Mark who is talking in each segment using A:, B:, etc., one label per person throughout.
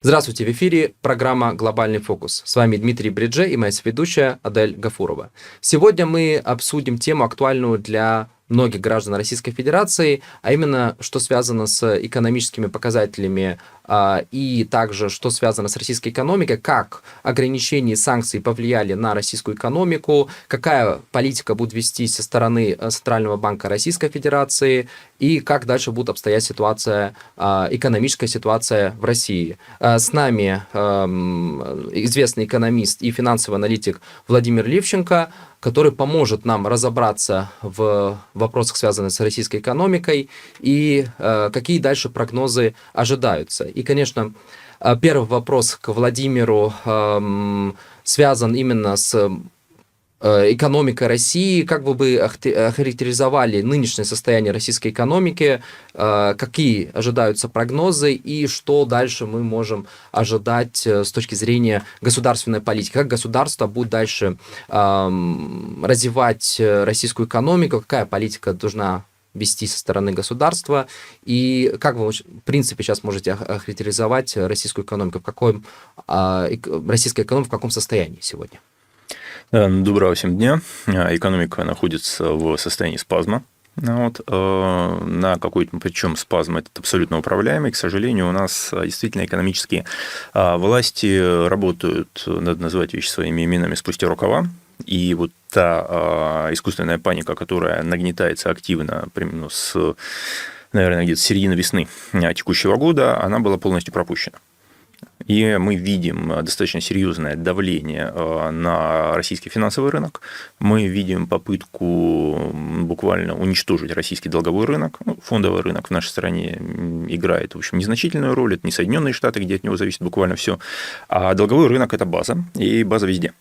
A: Здравствуйте, в эфире программа «Глобальный фокус». С вами Дмитрий Бридже и моя соведущая Адель Гафурова. Сегодня мы обсудим тему, актуальную для многих граждан Российской Федерации, а именно, что связано с экономическими показателями и также, что связано с российской экономикой, как ограничения и санкции повлияли на российскую экономику, какая политика будет вестись со стороны Центрального банка Российской Федерации и как дальше будет обстоять ситуация, экономическая ситуация в России. С нами известный экономист и финансовый аналитик Владимир Ливченко, который поможет нам разобраться в вопросах, связанных с российской экономикой, и какие дальше прогнозы ожидаются. И, конечно, первый вопрос к Владимиру связан именно с экономикой России. Как вы охарактеризовали нынешнее состояние российской экономики, какие ожидаются прогнозы и что дальше мы можем ожидать с точки зрения государственной политики? Как государство будет дальше развивать российскую экономику, какая политика должна вести со стороны государства, и как вы, в принципе, сейчас можете охарактеризовать российскую экономику, российская экономика в каком состоянии сегодня?
B: Доброго всем дня. Экономика находится в состоянии спазма. На какой-то, причем спазм этот абсолютно управляемый. К сожалению, у нас действительно экономические власти работают, надо назвать вещи своими именами, спустя рукава. И вот та искусственная паника, которая нагнетается активно примерно наверное, где-то с середины весны текущего года, она была полностью пропущена. И мы видим достаточно серьезное давление на российский финансовый рынок. Мы видим попытку буквально уничтожить российский долговой рынок. Фондовый рынок в нашей стране играет, в общем, незначительную роль. Это не Соединенные Штаты, где от него зависит буквально все. А долговой рынок – это база, и база везде.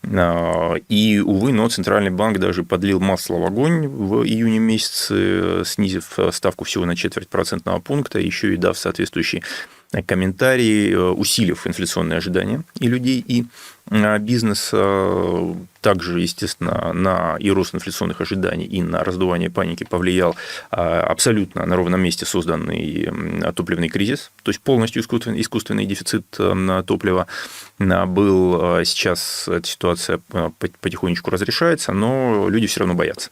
B: И, увы, но Центральный банк даже подлил масло в огонь в июне месяце, снизив ставку всего на 0,25% пункта, еще и дав соответствующий комментарий, усилив инфляционные ожидания и людей, и бизнеса. Также, естественно, на и рост инфляционных ожиданий, и на раздувание паники повлиял абсолютно на ровном месте созданный топливный кризис, то есть полностью искусственный дефицит топлива был. Сейчас эта ситуация потихонечку разрешается, но люди все равно боятся.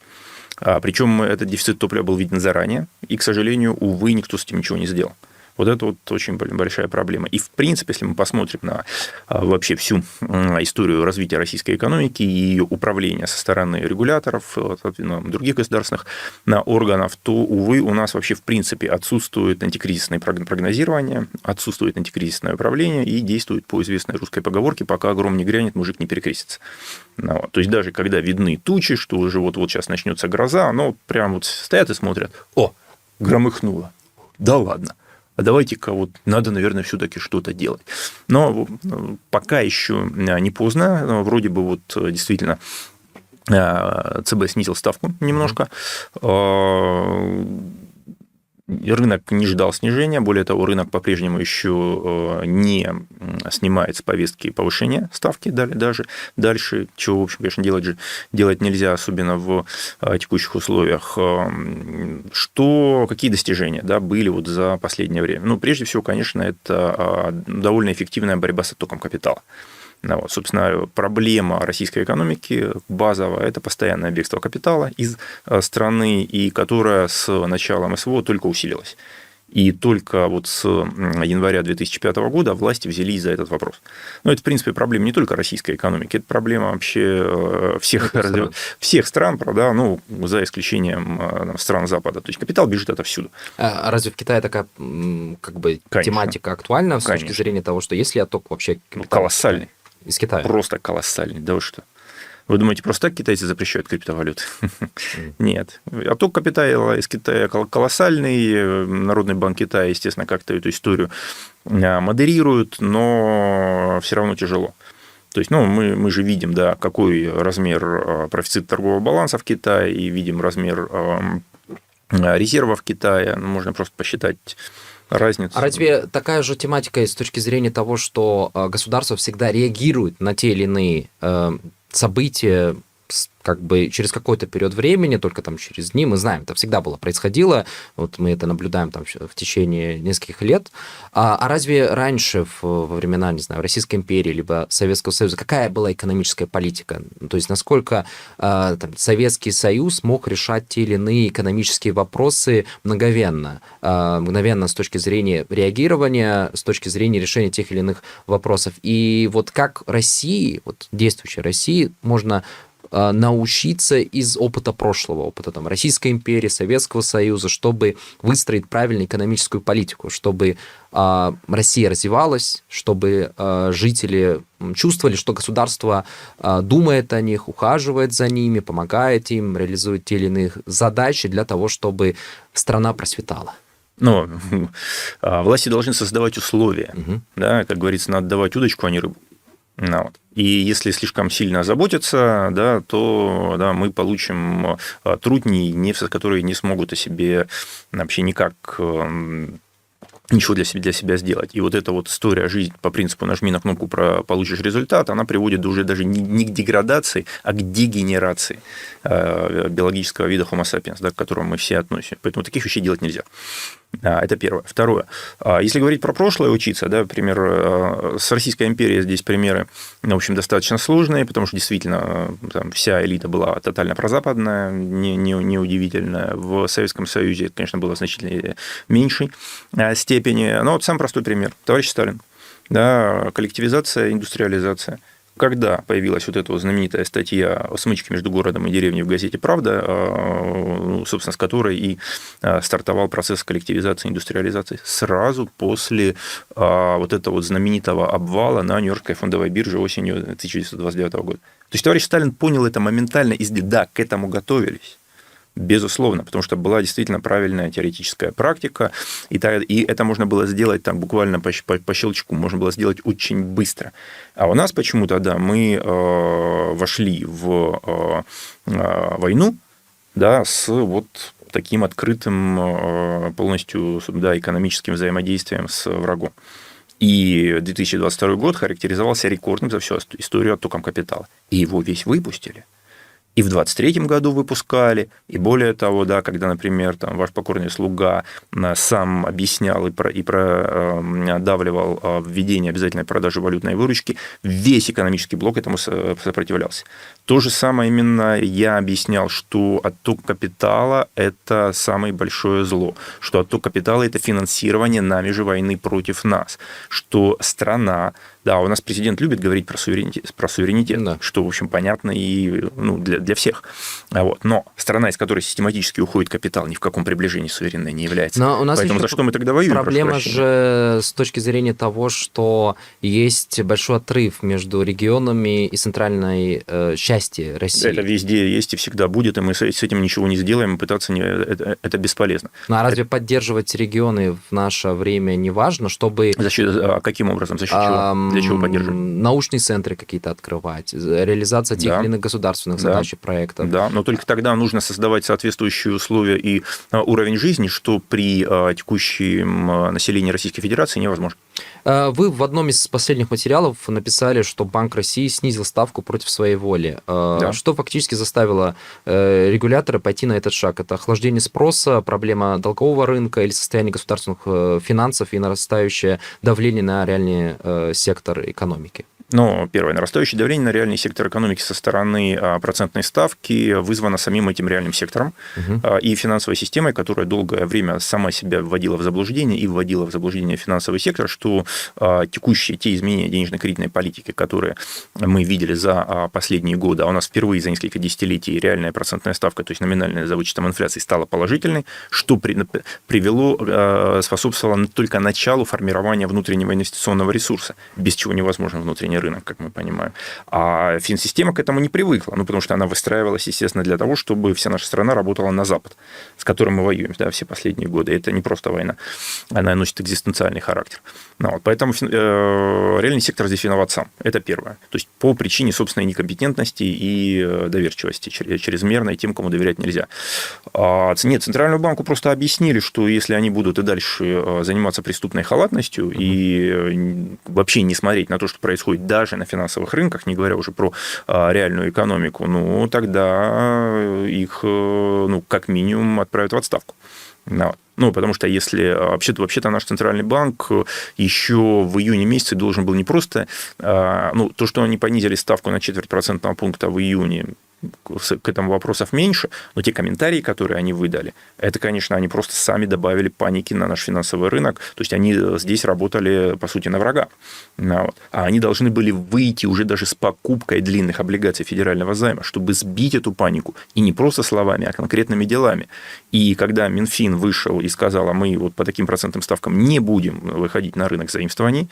B: Причем этот дефицит топлива был виден заранее, и, к сожалению, увы, никто с этим ничего не сделал. Вот это вот очень большая проблема. И, в принципе, если мы посмотрим на вообще всю историю развития российской экономики и ее управления со стороны регуляторов, других государственных органов, то, увы, у нас вообще, в принципе, отсутствует антикризисное прогнозирование, отсутствует антикризисное управление и действует по известной русской поговорке: пока гром не грянет, мужик не перекрестится. То есть, даже когда видны тучи, что уже вот-вот сейчас начнется гроза, но прям вот стоят и смотрят: о, громыхнуло, да ладно. А давайте-ка вот надо, наверное, все-таки что-то делать. Но пока еще не поздно. Вроде бы вот действительно ЦБ снизил ставку немножко. Рынок не ждал снижения, более того, рынок по-прежнему еще не снимает с повестки повышения ставки даже дальше, чего, в общем, конечно, делать нельзя, особенно в текущих условиях. Какие достижения были вот за последнее время? Прежде всего, конечно, это довольно эффективная борьба с оттоком капитала. Собственно, проблема российской экономики базовая – это постоянное бегство капитала из страны, и которая с началом СВО только усилилась. И только вот с января 2005 года власти взялись за этот вопрос. Это, в принципе, проблема не только российской экономики, это проблема вообще всех стран, правда, за исключением стран Запада. То есть, капитал бежит отовсюду.
A: А разве в Китае такая тематика актуальна с точки зрения того, что есть ли отток вообще капитала?
B: Колоссальный.
A: Из Китая?
B: Просто колоссальный. Да вы что? Вы думаете, просто так китайцы запрещают криптовалюты? Нет. Отток капитала из Китая колоссальный. Народный банк Китая, естественно, как-то эту историю модерирует, но все равно тяжело. То есть, мы же видим, какой размер профицита торгового баланса в Китае, и видим размер резервов Китая. Можно просто посчитать разницу.
A: А разве такая же тематика с точки зрения того, что государство всегда реагирует на те или иные события, как бы через какой-то период времени, только там через дни, мы знаем, это всегда было, происходило, вот мы это наблюдаем там в течение нескольких лет. А разве раньше, во времена, не знаю, Российской империи, либо Советского Союза, какая была экономическая политика? То есть насколько там, Советский Союз мог решать те или иные экономические вопросы мгновенно с точки зрения реагирования, с точки зрения решения тех или иных вопросов. И вот как России, вот действующей России, можно научиться из опыта прошлого, опыта там, Российской империи, Советского Союза, чтобы выстроить правильную экономическую политику, чтобы Россия развивалась, чтобы жители чувствовали, что государство думает о них, ухаживает за ними, помогает им, реализует те или иные задачи для того, чтобы страна процветала.
B: Но власти должны создавать условия.
A: Угу.
B: Да, как говорится, надо давать удочку, а не рыбу. Ну, вот. И если слишком сильно озаботиться, да, то да, мы получим трудней, которые не смогут о себе вообще никак ничего для себя сделать. И вот эта вот история жизни по принципу «нажми на кнопку, получишь результат», она приводит уже даже не к деградации, а к дегенерации биологического вида Homo sapiens, да, к которому мы все относимся. Поэтому таких вещей делать нельзя. Это первое. Второе. Если говорить про прошлое, учиться, да, пример с Российской империей, здесь примеры, в общем, достаточно сложные, потому что действительно там вся элита была тотально прозападная, неудивительно. В Советском Союзе это, конечно, было в значительно меньшей степени. Но вот самый простой пример. Товарищ Сталин. Да, коллективизация, индустриализация. Когда появилась вот эта вот знаменитая статья о смычке между городом и деревней в газете «Правда», собственно, с которой и стартовал процесс коллективизации и индустриализации, сразу после вот этого вот знаменитого обвала на Нью-Йоркской фондовой бирже осенью 1929 года. То есть товарищ Сталин понял это моментально и да, к этому готовились. Безусловно, потому что была действительно правильная теоретическая практика, и это можно было сделать там, буквально по щелчку, можно было сделать очень быстро. А у нас почему-то, да, мы вошли в войну, да, с вот таким открытым полностью, да, экономическим взаимодействием с врагом. И 2022 год характеризовался рекордным за всю историю оттоком капитала. И его весь выпустили. И в 2023 году выпускали, и более того, да, когда, например, там, ваш покорный слуга сам объяснял и продавливал введение обязательной продажи валютной выручки, весь экономический блок этому сопротивлялся. То же самое именно я объяснял, что отток капитала – это самое большое зло, что отток капитала – это финансирование нами же войны против нас, что страна, да, у нас президент любит говорить про суверенитет, да, что, в общем, понятно и для всех. Вот. Но страна, из которой систематически уходит капитал, ни в каком приближении суверенной не является.
A: Но у нас
B: поэтому за что мы тогда воюем?
A: Проблема же с точки зрения того, что есть большой отрыв между регионами и центральной части России.
B: Это везде есть и всегда будет, и мы с этим ничего не сделаем, и пытаться это бесполезно.
A: Ну, а разве поддерживать регионы в наше время не важно, чтобы...
B: Каким образом? За счет чего? Для чего поддерживать?
A: Научные центры какие-то открывать, реализация тех или иных государственных задач и проектов.
B: Да, но только тогда нужно создавать соответствующие условия и уровень жизни, что при текущем населении Российской Федерации невозможно.
A: Вы в одном из последних материалов написали, что Банк России снизил ставку против своей воли. Да. Что фактически заставило регулятора пойти на этот шаг? Это охлаждение спроса, проблема долгового рынка или состояние государственных финансов и нарастающее давление на реальный сектор экономики?
B: Но первое, нарастающее давление на реальный сектор экономики со стороны процентной ставки вызвано самим этим реальным сектором и финансовой системой, которая долгое время сама себя вводила в заблуждение и вводила в заблуждение финансовый сектор, что те изменения денежно-кредитной политики, которые мы видели за последние годы, а у нас впервые за несколько десятилетий реальная процентная ставка, то есть номинальная за вычетом инфляции, стала положительной, что способствовало только началу формирования внутреннего инвестиционного ресурса, без чего невозможен внутренний рынок, как мы понимаем. А финсистема к этому не привыкла, потому что она выстраивалась, естественно, для того, чтобы вся наша страна работала на Запад, с которым мы воюем, да, все последние годы. Это не просто война, она носит экзистенциальный характер. Поэтому реальный сектор здесь виноват сам. Это первое. То есть по причине собственной некомпетентности и доверчивости чрезмерной тем, кому доверять нельзя. Нет, Центральному банку просто объяснили, что если они будут и дальше заниматься преступной халатностью и вообще не смотреть на то, что происходит быть даже на финансовых рынках, не говоря уже про реальную экономику, ну, тогда их, ну, как минимум отправят в отставку. Ну, потому что если вообще-то наш центральный банк еще в июне месяце должен был не просто, ну, то, что они понизили ставку на 0,25% пункта в июне, к этому вопросов меньше, но те комментарии, которые они выдали, это, конечно, они просто сами добавили паники на наш финансовый рынок, то есть они здесь работали, по сути, на врага. А они должны были выйти уже даже с покупкой длинных облигаций федерального займа, чтобы сбить эту панику, и не просто словами, а конкретными делами. И когда Минфин вышел и сказал, а мы вот по таким процентным ставкам не будем выходить на рынок заимствований,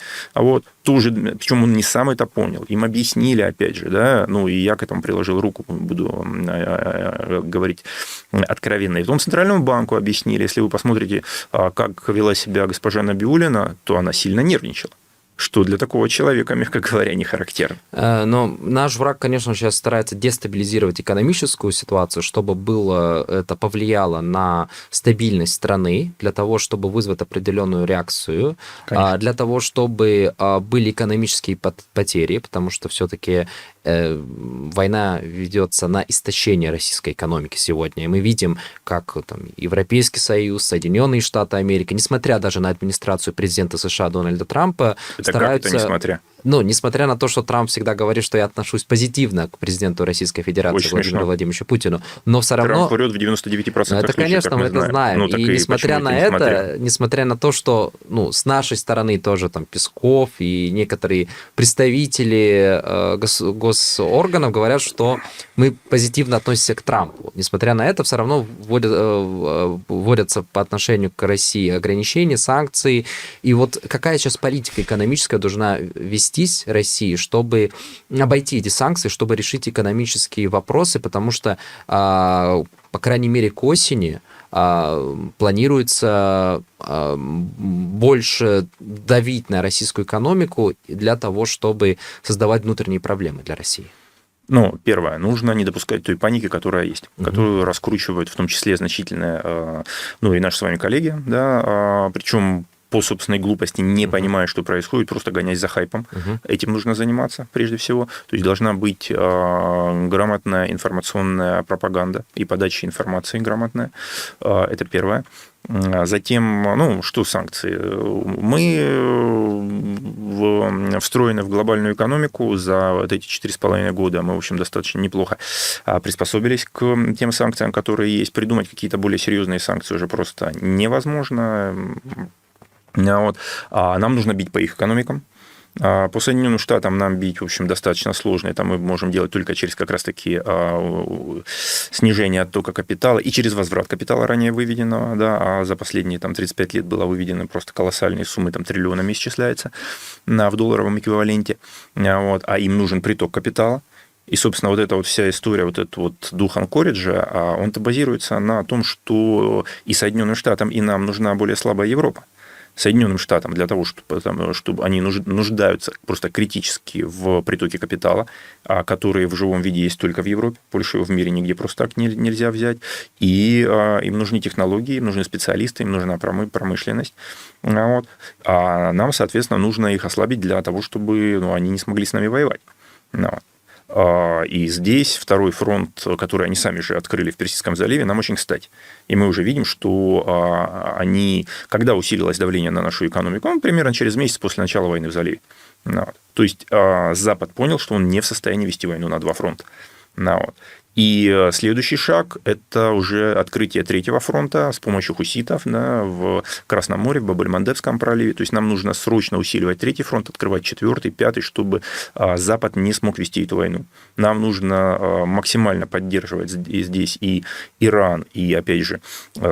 B: тоже, причем он не сам это понял, им объяснили, опять же, да, ну, и я к этому приложил руку, буду говорить откровенно. И потом Центральному банку объяснили, если вы посмотрите, как вела себя госпожа Набиуллина, то она сильно нервничала, что для такого человека, мягко говоря, не характерно.
A: Но наш враг, конечно, сейчас старается дестабилизировать экономическую ситуацию, чтобы это повлияло на стабильность страны, для того, чтобы вызвать определенную реакцию, для того, чтобы были экономические потери, потому что все-таки война ведется на истощение российской экономики сегодня. И мы видим, как там, Европейский Союз, Соединенные Штаты Америки, несмотря даже на администрацию президента США Дональда Трампа, стараются...
B: Как это несмотря?
A: Ну, несмотря на то, что Трамп всегда говорит, что я отношусь позитивно к президенту Российской Федерации Владимиру Владимировичу Путину, но все равно...
B: Трамп врет в 99% случаев,
A: это, конечно, мы это знаем.
B: Ну,
A: и несмотря на это, несмотря на то, что с нашей стороны тоже там Песков и некоторые представители госорганов говорят, что мы позитивно относимся к Трампу. Несмотря на это, все равно вводятся по отношению к России ограничения, санкции. И вот какая сейчас политика экономическая должна вестись России, чтобы обойти эти санкции, чтобы решить экономические вопросы, потому что, по крайней мере, к осени планируется больше давить на российскую экономику для того, чтобы создавать внутренние проблемы для России.
B: Ну, первое, нужно не допускать той паники, которая есть, которую раскручивают в том числе значительно, ну, и наши с вами коллеги, да, причем по собственной глупости, не понимая, что происходит, просто гонясь за хайпом. Этим нужно заниматься прежде всего. То есть должна быть грамотная информационная пропаганда и подача информации грамотная. Это первое. Затем, ну, что санкции? Мы встроены в глобальную экономику. За вот эти 4,5 года мы, в общем, достаточно неплохо приспособились к тем санкциям, которые есть. Придумать какие-то более серьезные санкции уже просто невозможно. Нам нужно бить по их экономикам. По Соединенным Штатам нам бить, в общем, достаточно сложно. Это мы можем делать только через как раз-таки снижение оттока капитала и через возврат капитала ранее выведенного. Да, а за последние 35 лет было выведено просто колоссальные суммы, там триллионами исчисляется в долларовом эквиваленте. А им нужен приток капитала. И, собственно, вот эта вот вся история, вот этот вот дух Анкориджа, он-то базируется на том, что и Соединенным Штатам, и нам нужна более слабая Европа. Соединенным Штатам для того, чтобы они нуждаются просто критически в притоке капитала, который в живом виде есть только в Европе, больше его в мире нигде просто так нельзя взять, и им нужны технологии, им нужны специалисты, им нужна промышленность, а нам, соответственно, нужно их ослабить для того, чтобы они не смогли с нами воевать. И здесь второй фронт, который они сами же открыли в Персидском заливе, нам очень кстати. И мы уже видим, что когда усилилось давление на нашу экономику, примерно через месяц после начала войны в заливе. То есть Запад понял, что он не в состоянии вести войну на два фронта. И следующий шаг – это уже открытие третьего фронта с помощью хуситов в Красном море, в Баб-эль-Мандебском проливе. То есть нам нужно срочно усиливать третий фронт, открывать четвертый, пятый, чтобы Запад не смог вести эту войну. Нам нужно максимально поддерживать здесь и Иран, и, опять же,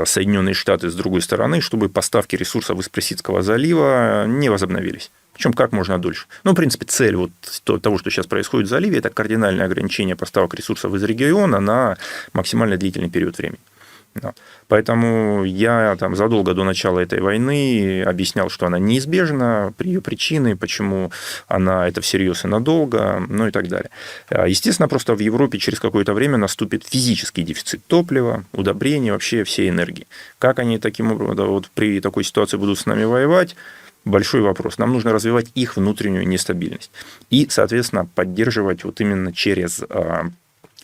B: Соединенные Штаты с другой стороны, чтобы поставки ресурсов из Персидского залива не возобновились. Причем как можно дольше. В принципе, цель того, что сейчас происходит в заливе, это кардинальное ограничение поставок ресурсов из региона на максимально длительный период времени. Поэтому я задолго до начала этой войны объяснял, что она неизбежна, ее причины, почему она это всерьез и надолго, и так далее. Естественно, просто в Европе через какое-то время наступит физический дефицит топлива, удобрений, вообще всей энергии. Как они таким образом при такой ситуации будут с нами воевать? Большой вопрос. Нам нужно развивать их внутреннюю нестабильность и, соответственно, поддерживать вот именно через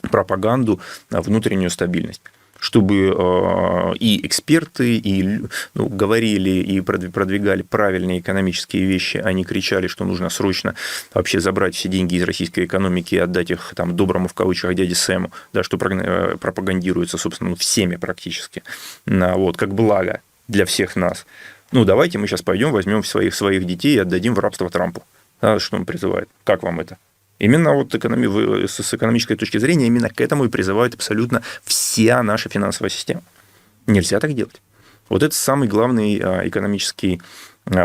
B: пропаганду внутреннюю стабильность, чтобы и эксперты и, говорили и продвигали правильные экономические вещи, они кричали, что нужно срочно вообще забрать все деньги из российской экономики и отдать их там доброму в кавычках дяде Сэму, да, что пропагандируется, собственно, всеми практически, вот, как благо для всех нас. Давайте мы сейчас пойдем, возьмем своих детей и отдадим в рабство Трампу. Да, что он призывает? Как вам это? Именно вот с экономической точки зрения именно к этому и призывает абсолютно вся наша финансовая система. Нельзя так делать. Вот это самый главный экономический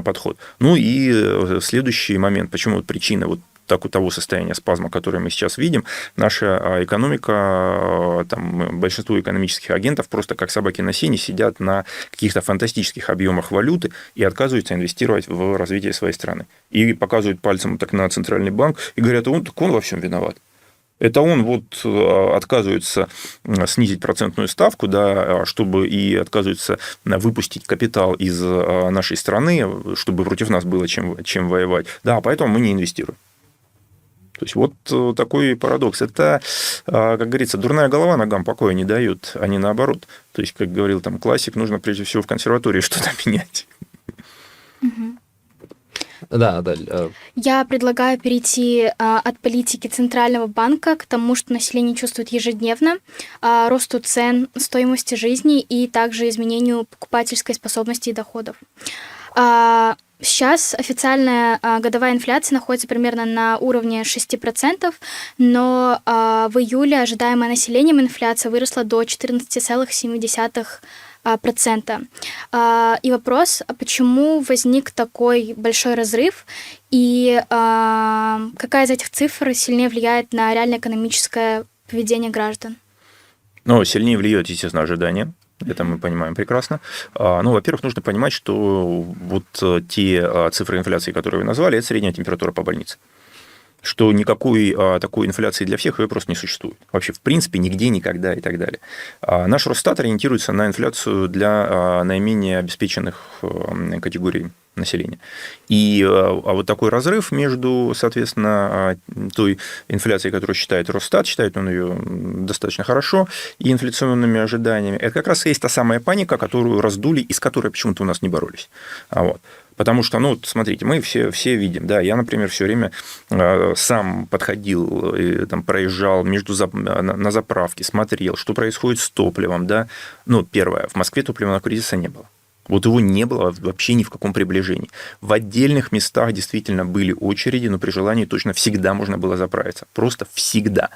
B: подход. И следующий момент, почему вот причина вот того состояния спазма, которое мы сейчас видим, наша экономика, там, большинство экономических агентов просто как собаки на сене сидят на каких-то фантастических объемах валюты и отказываются инвестировать в развитие своей страны. И показывают пальцем так на центральный банк и говорят, он во всем виноват. Это он вот отказывается снизить процентную ставку, да, чтобы и отказывается выпустить капитал из нашей страны, чтобы против нас было чем воевать. Да, поэтому мы не инвестируем. То есть вот такой парадокс. Это, как говорится, дурная голова ногам покоя не дает, а не наоборот. То есть, как говорил там классик, нужно прежде всего в консерватории что-то менять.
A: Да, Адель.
C: Я предлагаю перейти от политики Центрального банка к тому, что население чувствует ежедневно, росту цен, стоимости жизни и также изменению покупательской способности и доходов. Сейчас официальная годовая инфляция находится примерно на уровне 6%, но в июле ожидаемая населением инфляция выросла до 14,7%. И вопрос, почему возник такой большой разрыв, и какая из этих цифр сильнее влияет на реальное экономическое поведение граждан?
B: Сильнее влияет, естественно, ожидания. Это мы понимаем прекрасно. Во-первых, нужно понимать, что вот те цифры инфляции, которые вы назвали, это средняя температура по больнице. Что никакой такой инфляции для всех ее просто не существует. Вообще, в принципе, нигде, никогда и так далее. Наш Росстат ориентируется на инфляцию для наименее обеспеченных категорий населения. И вот такой разрыв между, соответственно, той инфляцией, которую считает Росстат, считает он ее достаточно хорошо, и инфляционными ожиданиями, это как раз и есть та самая паника, которую раздули и с которой почему-то у нас не боролись. Вот. Потому что, смотрите, мы все видим, да, я, например, все время сам подходил, и, там, проезжал на заправке, смотрел, что происходит с топливом, да. Первое, в Москве топливного кризиса не было. Вот его не было вообще ни в каком приближении. В отдельных местах действительно были очереди, но при желании точно всегда можно было заправиться. Просто всегда.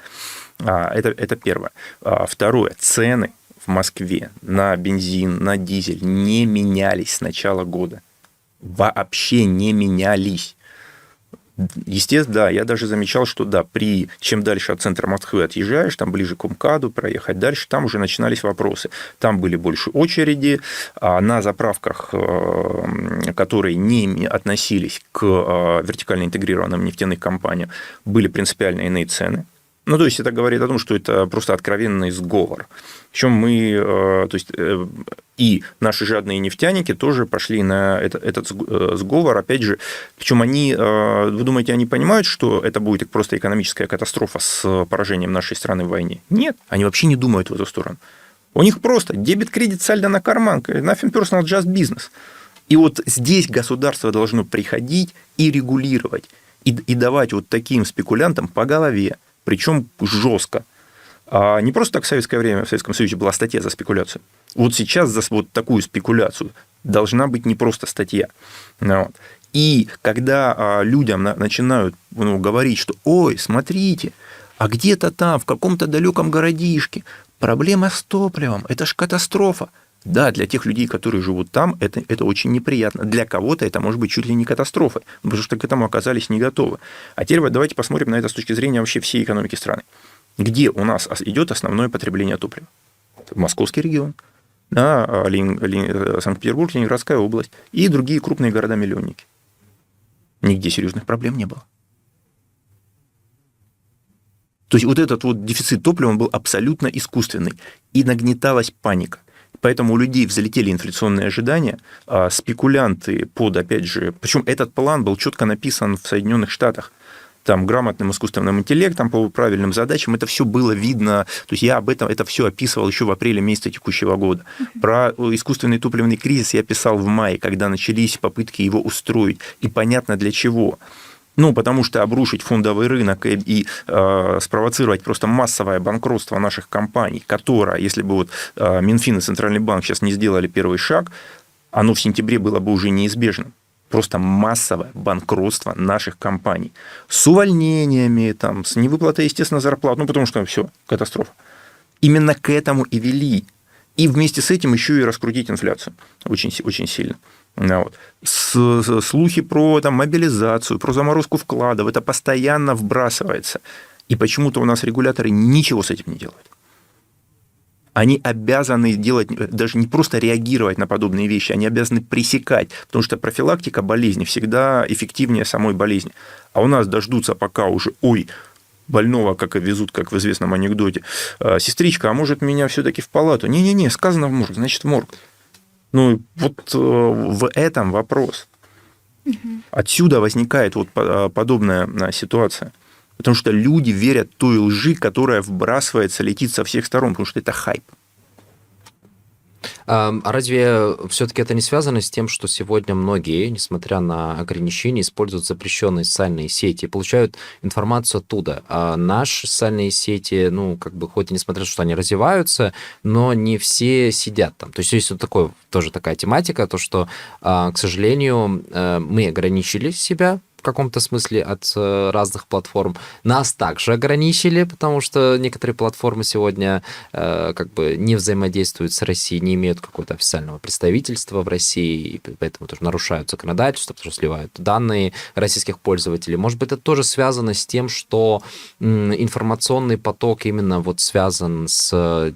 B: Это первое. Второе, цены в Москве на бензин, на дизель не менялись с начала года. Вообще не менялись. Естественно, да, я даже замечал, что да, чем дальше от центра Москвы отъезжаешь, там ближе к МКАДу, проехать дальше, там уже начинались вопросы. Там были больше очереди, а на заправках, которые не относились к вертикально интегрированным нефтяным компаниям, были принципиально иные цены. То есть, это говорит о том, что это просто откровенный сговор. Причем и наши жадные нефтяники тоже пошли на этот сговор, опять же, причем вы думаете, они понимают, что это будет просто экономическая катастрофа с поражением нашей страны в войне? Нет, они вообще не думают в эту сторону. У них просто дебет, кредит, сальдо на карман, nothing personal, just business. И вот здесь государство должно приходить и регулировать, и давать вот таким спекулянтам по голове, причем жестко. Не просто так в советское время в Советском Союзе была статья за спекуляцию. Вот сейчас за вот такую спекуляцию должна быть не просто статья. И когда людям начинают говорить, что «Ой, смотрите, а где-то там, в каком-то далеком городишке, проблема с топливом, это ж катастрофа». Да, для тех людей, которые живут там, это очень неприятно. Для кого-то это может быть чуть ли не катастрофой, потому что к этому оказались не готовы. А теперь давайте посмотрим на это с точки зрения вообще всей экономики страны. Где у нас идет основное потребление топлива? Московский регион, Санкт-Петербург, Ленинградская область и другие крупные города-миллионники. Нигде серьезных проблем не было. То есть вот этот вот дефицит топлива он был абсолютно искусственный. И нагнеталась паника. Поэтому у людей взлетели инфляционные ожидания, а спекулянты опять же... Причем этот план был четко написан в Соединенных Штатах. Там грамотным искусственным интеллектом, по правильным задачам, это все было видно. То есть я это все описывал еще в апреле месяце текущего года. Про искусственный топливный кризис я писал в мае, когда начались попытки его устроить. И понятно для чего. Потому что обрушить фондовый рынок и спровоцировать просто массовое банкротство наших компаний, которое, если бы Минфин и Центральный банк сейчас не сделали первый шаг, оно в сентябре было бы уже неизбежным. Просто массовое банкротство наших компаний. С увольнениями, с невыплатой, естественно, зарплат. Потому что все, катастрофа. Именно к этому и вели. И вместе с этим еще и раскрутить инфляцию. Очень, очень сильно. Слухи про мобилизацию, про заморозку вкладов. Это постоянно вбрасывается. И почему-то у нас регуляторы ничего с этим не делают. Они обязаны делать, даже не просто реагировать на подобные вещи, они обязаны пресекать, потому что профилактика болезни всегда эффективнее самой болезни. А у нас дождутся, пока уже, больного, как и везут, как в известном анекдоте, сестричка, а может меня все-таки в палату? Не-не-не, сказано в морг, значит в морг. В этом вопрос. Отсюда возникает подобная ситуация. Потому что люди верят той лжи, которая вбрасывается, летит со всех сторон, потому что это хайп.
A: А разве все-таки это не связано с тем, что сегодня многие, несмотря на ограничения, используют запрещенные социальные сети и получают информацию оттуда? А наши социальные сети, хоть и несмотря на то, что они развиваются, но не все сидят там. То есть есть тоже такая тематика, то, что, к сожалению, мы ограничили себя в каком-то смысле от разных платформ. Нас также ограничили, потому что некоторые платформы сегодня не взаимодействуют с Россией, не имеют какого-то официального представительства в России, и поэтому тоже нарушают законодательство, потому что сливают данные российских пользователей. Может быть, это тоже связано с тем, что информационный поток именно связан с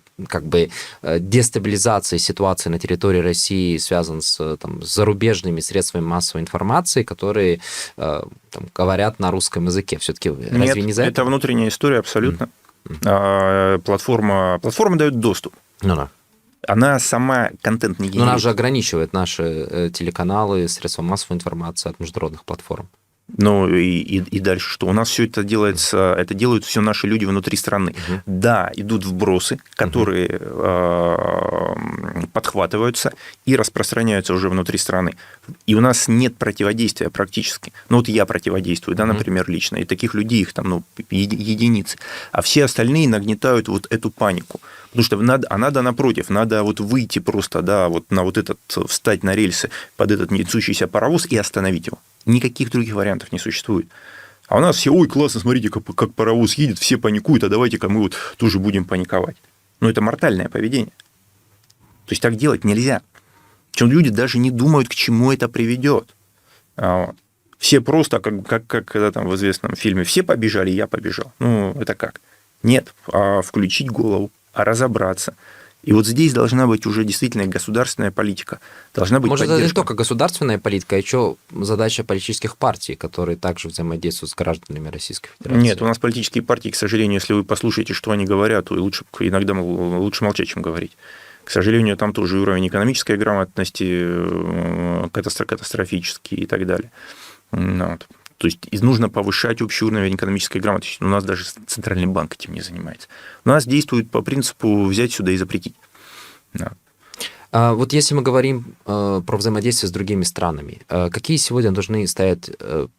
A: дестабилизацией ситуации на территории России, связан с зарубежными средствами массовой информации, которые говорят на русском языке. Все-таки разве не за это?
B: Это внутренняя история абсолютно. Платформа дает доступ.
A: Да.
B: Она сама контент не генерирует.
A: Но она же ограничивает наши телеканалы, средства массовой информации от международных платформ.
B: И дальше что? У нас все это делается, это делают все наши люди внутри страны. Да, идут вбросы, которые подхватываются и распространяются уже внутри страны. И у нас нет противодействия практически. Я противодействую, например, лично. И таких людей их единицы. А все остальные нагнетают эту панику. Потому что надо напротив, надо выйти просто, встать на рельсы под этот несущийся паровоз и остановить его. Никаких других вариантов не существует. А у нас все, классно, смотрите, как паровоз едет, все паникуют, а давайте-ка мы тоже будем паниковать. Это мортальное поведение. То есть так делать нельзя. Причем люди даже не думают, к чему это приведет. Все просто, как когда в известном фильме, все побежали, я побежал. Это как? Нет, включить голову, разобраться. И здесь должна быть уже действительно государственная политика. Должна быть
A: Может,
B: поддержка.
A: это не только государственная политика, а еще задача политических партий, которые также взаимодействуют с гражданами Российской Федерации.
B: Нет, у нас политические партии, к сожалению, если вы послушаете, что они говорят, то иногда лучше молчать, чем говорить. К сожалению, там тоже уровень экономической грамотности катастрофический и так далее. То есть нужно повышать общий уровень экономической грамотности. У нас даже Центральный банк этим не занимается. У нас действует по принципу взять сюда и запретить.
A: Если мы говорим про взаимодействие с другими странами, какие сегодня должны стоять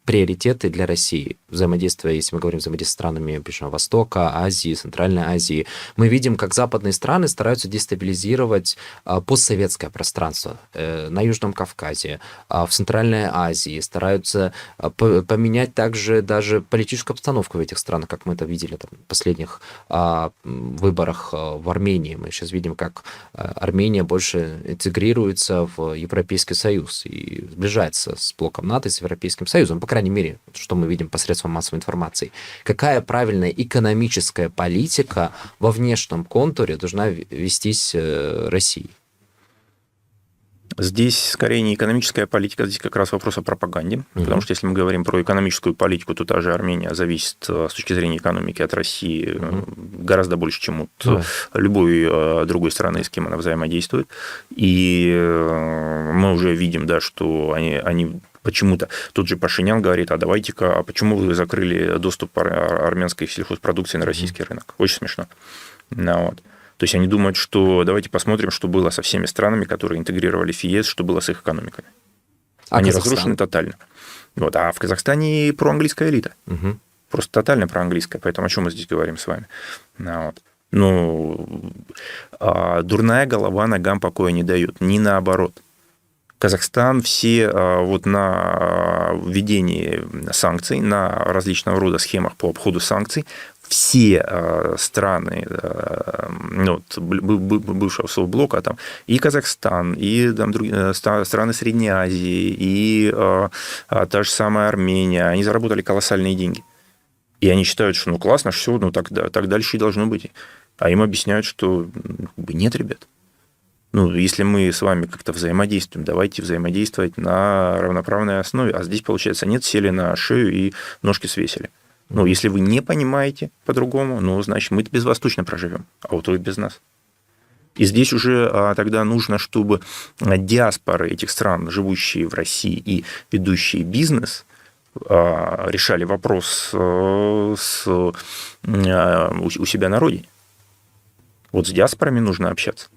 A: приоритеты для России? Взаимодействие, если мы говорим взаимодействие с странами Ближнего Востока, Азии, Центральной Азии, мы видим, как западные страны стараются дестабилизировать постсоветское пространство на Южном Кавказе, в Центральной Азии, стараются поменять также даже политическую обстановку в этих странах, как мы это видели в последних выборах в Армении. Мы сейчас видим, как Армения больше интегрируется в Европейский Союз и сближается с блоком НАТО и с Европейским Союзом, по крайней мере, что мы видим посредством массовой информации. Какая правильная экономическая политика во внешнем контуре должна вестись Россией?
B: Здесь скорее не экономическая политика, здесь как раз вопрос о пропаганде. Потому что если мы говорим про экономическую политику, то та же Армения зависит с точки зрения экономики от России гораздо больше, чем от любой другой страны, с кем она взаимодействует. И мы уже видим, да, что они почему-то тот же Пашинян говорит, а давайте-ка, а почему вы закрыли доступ армянской сельхозпродукции на российский рынок? Очень смешно. Ну, вот. То есть они думают, что давайте посмотрим, что было со всеми странами, которые интегрировали в ЕС, что было с их экономиками. Они разрушены тотально. Вот. А в Казахстане проанглийская элита. Просто тотально проанглийская. Поэтому о чем мы здесь говорим с вами? Вот. Ну, дурная голова ногам покоя не дает. Ни наоборот. Казахстан все вот на введении санкций, на различного рода схемах по обходу санкций, все страны ну, бывшего Совблока, там, и Казахстан, и там, другие страны Средней Азии, и та же самая Армения, они заработали колоссальные деньги. И они считают, что ну классно, все, ну так дальше и должно быть. А им объясняют, что нет, ребят. Ну, если мы с вами как-то взаимодействуем, давайте взаимодействовать на равноправной основе. А здесь, получается, нет, сели на шею и ножки свесили. Ну, если вы не понимаете по-другому, ну, значит, мы без вас точно проживем, а вот вы без нас. И здесь уже тогда нужно, чтобы диаспоры этих стран, живущие в России и ведущие бизнес, решали вопрос у себя на родине. Вот с диаспорами нужно общаться.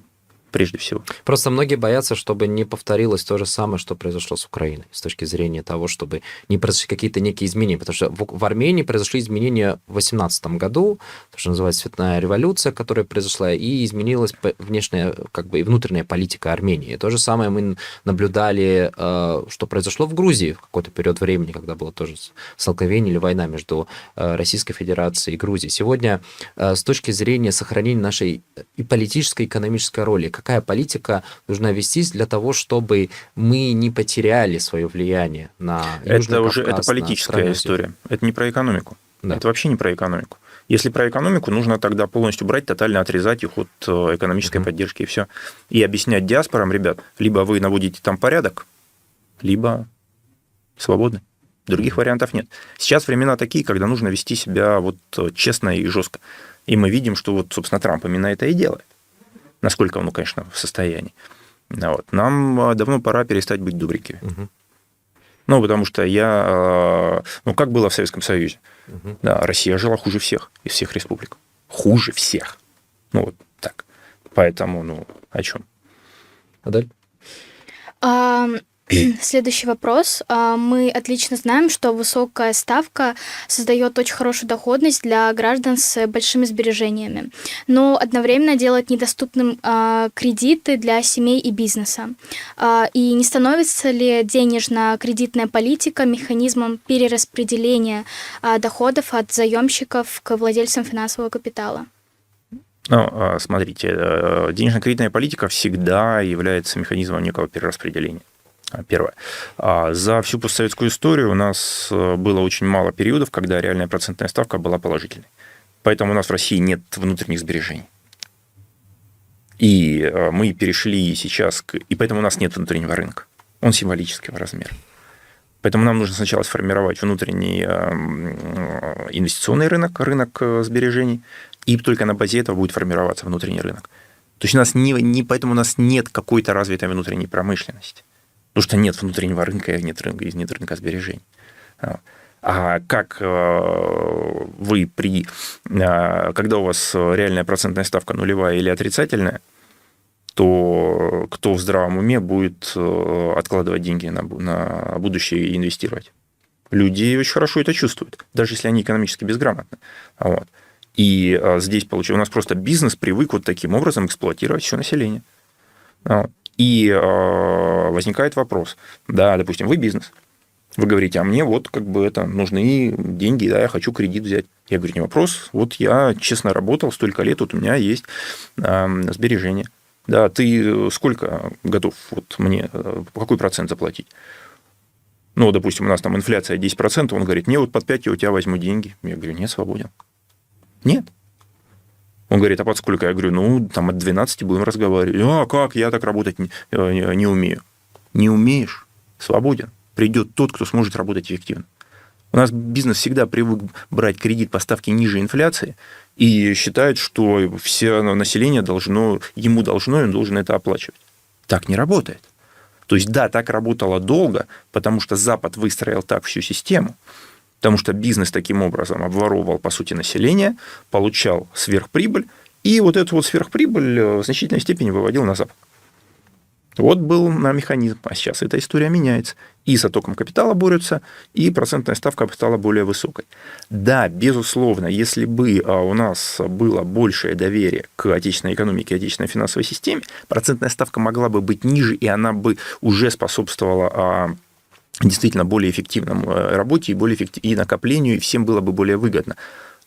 B: Прежде всего.
A: Просто многие боятся, чтобы не повторилось то же самое, что произошло с Украиной, с точки зрения того, чтобы не произошли какие-то некие изменения. Потому что в Армении произошли изменения в 2018 году, то, что называется цветная революция, которая произошла, и изменилась внешняя, как бы, и внутренняя политика Армении. То же самое мы наблюдали, что произошло в Грузии в какой-то период времени, когда было тоже столкновение или война между Российской Федерацией и Грузией. Сегодня с точки зрения сохранения нашей и политической, и экономической роли, какая политика должна вестись для того, чтобы мы не потеряли свое влияние на Южный Кавказ,
B: это политическая история. Это не про экономику. Да. Это вообще не про экономику. Если про экономику, нужно тогда полностью брать, тотально отрезать их от экономической поддержки и все. И объяснять диаспорам, ребят, либо вы наводите там порядок, либо свободны. Других вариантов нет. Сейчас времена такие, когда нужно вести себя вот честно и жестко. И мы видим, что вот, собственно, Трамп именно это и делает. Насколько он, конечно, в состоянии. Вот. Нам давно пора перестать быть дубриками. Ну, потому что ну, как было в Советском Союзе? Да, Россия жила хуже всех из всех республик. Хуже всех. Ну, вот так. Поэтому, ну, о чем?
A: Адель?
C: Следующий вопрос. Мы отлично знаем, что высокая ставка создает очень хорошую доходность для граждан с большими сбережениями, но одновременно делает недоступным кредиты для семей и бизнеса. И не становится ли денежно-кредитная политика механизмом перераспределения доходов от заемщиков к владельцам финансового капитала?
B: Ну, смотрите, денежно-кредитная политика всегда является механизмом некого перераспределения. Первое. За всю постсоветскую историю у нас было очень мало периодов, когда реальная процентная ставка была положительной. Поэтому у нас в России нет внутренних сбережений. И мы перешли сейчас и поэтому у нас нет внутреннего рынка. Он символического размера. Поэтому нам нужно сначала сформировать внутренний инвестиционный рынок, рынок сбережений, и только на базе этого будет формироваться внутренний рынок. То есть у нас поэтому у нас нет какой-то развитой внутренней промышленности. Потому что нет внутреннего рынка, нет рынка сбережений. А как вы когда у вас реальная процентная ставка нулевая или отрицательная, то кто в здравом уме будет откладывать деньги на будущее и инвестировать? Люди очень хорошо это чувствуют, даже если они экономически безграмотны. Вот. И здесь у нас просто бизнес привык вот таким образом эксплуатировать все население. Вот. И возникает вопрос, да, допустим, вы бизнес, вы говорите, а мне вот как бы это нужны деньги, да, я хочу кредит взять. Я говорю, не вопрос, вот я честно работал столько лет, вот у меня есть сбережения. Да, ты сколько готов вот мне, какой процент заплатить? Ну, допустим, у нас там инфляция 10%, он говорит, мне вот под 5 я у тебя возьму деньги. Я говорю, нет, свободен. Нет. Он говорит, а под сколько? Я говорю, ну, там от 12 будем разговаривать. А как? Я так работать не умею. Не умеешь? Свободен. Придет тот, кто сможет работать эффективно. У нас бизнес всегда привык брать кредит по ставке ниже инфляции и считает, что все население ему должно, и он должен это оплачивать. Так не работает. То есть, да, так работало долго, потому что Запад выстроил так всю систему, потому что бизнес таким образом обворовывал, по сути, население, получал сверхприбыль, и вот эту вот сверхприбыль в значительной степени выводил на Запад. Вот был механизм, а сейчас эта история меняется. И с оттоком капитала борются, и процентная ставка стала более высокой. Да, безусловно, если бы у нас было большее доверие к отечественной экономике, отечественной финансовой системе, процентная ставка могла бы быть ниже, и она бы уже способствовала действительно более эффективной работе и накоплению, и всем было бы более выгодно.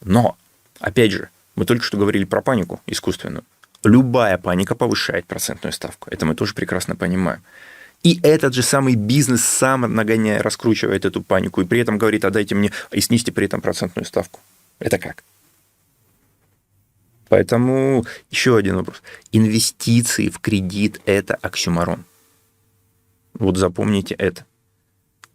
B: Но, опять же, мы только что говорили про панику искусственную. Любая паника повышает процентную ставку. Это мы тоже прекрасно понимаем. И этот же самый бизнес сам нагоняя, раскручивает эту панику, и при этом говорит, а дайте мне, и снизьте при этом процентную ставку. Это как? Поэтому еще один вопрос. Инвестиции в кредит – это оксюморон. Вот запомните это.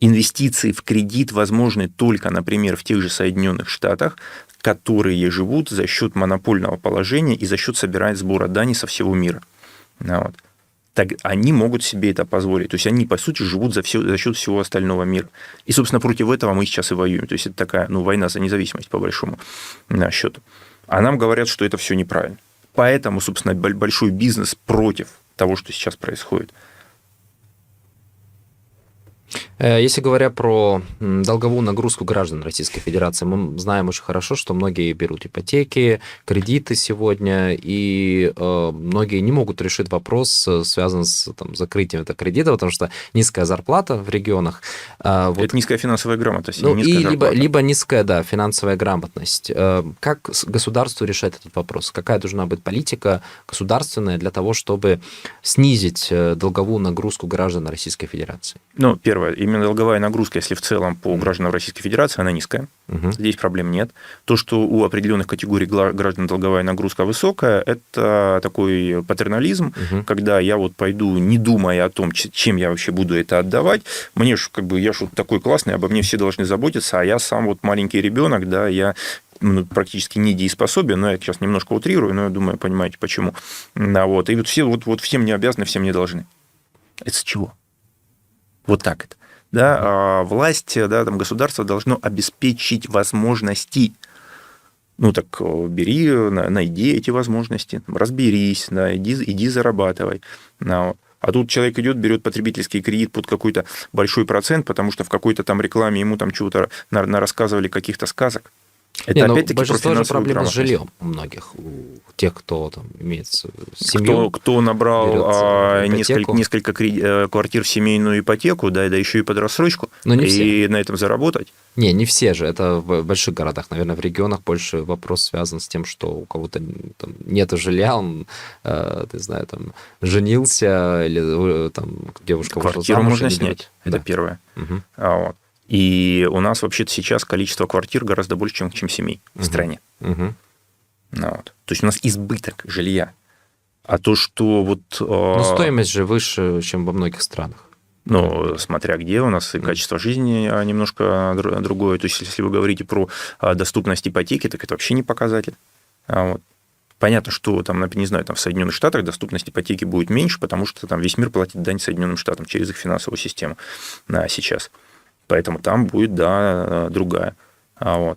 B: Инвестиции в кредит возможны только, например, в тех же Соединенных Штатах, которые живут за счет монопольного положения и за счет сбора дани со всего мира. Вот. Так они могут себе это позволить. То есть они, по сути, живут за счет всего остального мира. И, собственно, против этого мы сейчас и воюем. То есть это такая война за независимость, по большому счету. А нам говорят, что это все неправильно. Поэтому, собственно, большой бизнес против того, что сейчас происходит.
A: Если говоря про долговую нагрузку граждан Российской Федерации, мы знаем очень хорошо, что многие берут ипотеки, кредиты сегодня, и многие не могут решить вопрос, связанный с закрытием этого кредита, потому что низкая зарплата в регионах.
B: Это низкая финансовая грамотность.
A: Либо низкая, да, финансовая грамотность. Как государству решать этот вопрос? Какая должна быть политика государственная для того, чтобы снизить долговую нагрузку граждан Российской Федерации?
B: Первое, именно долговая нагрузка, если в целом по гражданам Российской Федерации, она низкая. Здесь проблем нет. То, что у определенных категорий граждан долговая нагрузка высокая, это такой патернализм, когда я пойду, не думая о том, чем я вообще буду это отдавать. Мне же, я же такой классный, обо мне все должны заботиться, а я сам маленький ребенок, да, я практически недееспособен, но я сейчас немножко утрирую, но я думаю, понимаете, почему. И все всем не обязаны, всем не должны. Это с чего? Вот так это. Да, власть, да, государство должно обеспечить возможности. Бери, найди эти возможности, разберись, да, иди зарабатывай. А тут человек идет, берет потребительский кредит под какой-то большой процент, потому что в какой-то там рекламе ему там чего-то рассказывали, каких-то сказок. Это опять-таки
A: большинство же проблем с
B: грамотность.
A: жильем у многих, у тех, кто имеет семью.
B: Кто набрал несколько квартир в семейную ипотеку, да еще и под рассрочку, и на этом заработать.
A: Не все же. Это в больших городах. Наверное, в регионах больше вопрос связан с тем, что у кого-то нет жилья, он, женился, или девушка вышла замуж.
B: Квартиру можно снять, это первое. И у нас вообще-то сейчас количество квартир гораздо больше, чем семей в стране. То есть у нас избыток жилья. А то, что Но
A: стоимость же выше, чем во многих странах.
B: Смотря где, у нас и качество жизни немножко другое. То есть, если вы говорите про доступность ипотеки, так это вообще не показатель. Понятно, что в Соединенных Штатах доступность ипотеки будет меньше, потому что там весь мир платит дань Соединенным Штатам через их финансовую систему сейчас. Поэтому там будет, да, другая. А